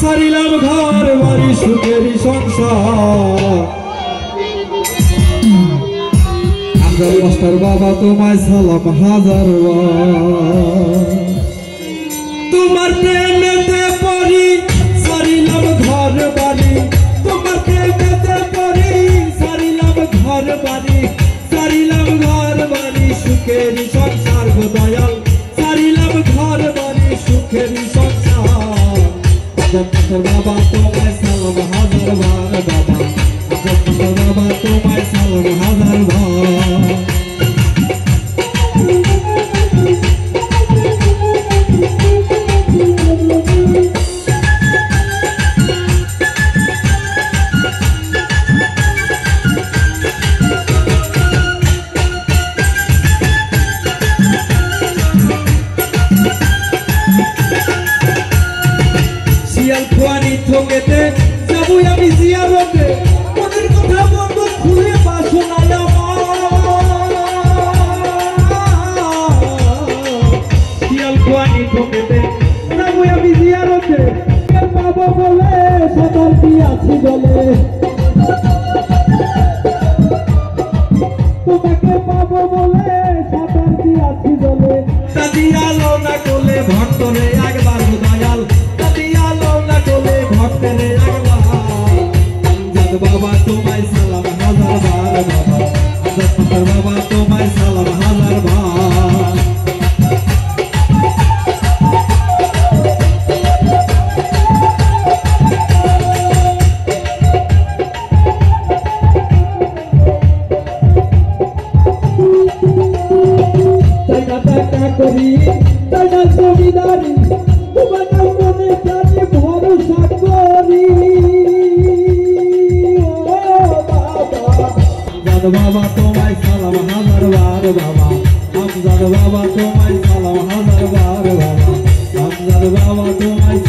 সারিলাম ঘর বাড়ি সুখেরই সংসার। আমজাদ মাস্টার বাবা তোমায় সালাম হাজারবার। তোমার প্রেমেতে পড়ি সারিলাম ঘর বাড়ি, তোমার প্রেমেতে পড়ি সারিলাম ঘর বাড়ি, সারিলাম ঘর বাড়ি সুখেরই সংসার গো দয়াল, সারিলাম ঘর বাড়ি সুখেরই সংসার। বাবা তোমায় সালাম হাজারবার, বাবা বাবা তোমায় সালাম হাজারবার। থকেতে যাবো আমি জিয়ারতে, মনের কথা বলবো খুলে বাসনায় শিয়ালখোয়ানি থকেতে যাবো আমি জিয়ারতে, পাবো বলে শতাব্দী আছি বলে, তোমাকে পাবো বলে শতাব্দী আছি বলে, দাদি আলো না করলে ভক্তরে একবার দয়াল, দাদি আলো না করলে ভক্তরে একবার। আমজাদ বাবা তোমায় সালাম হাজারবার, বাবা আমজাদ বাবা তোমায় সালাম হাজারবার। করি তারা জমিদারি, তোমার মনে প্রাণে ভরসা করি। আমজাদ বাবা তোমায় সালাম হাজারবার, বাবা আমজাদ বাবা তোমায় সালাম হাজারবার, বাবা আমজাদ বাবা তোমায়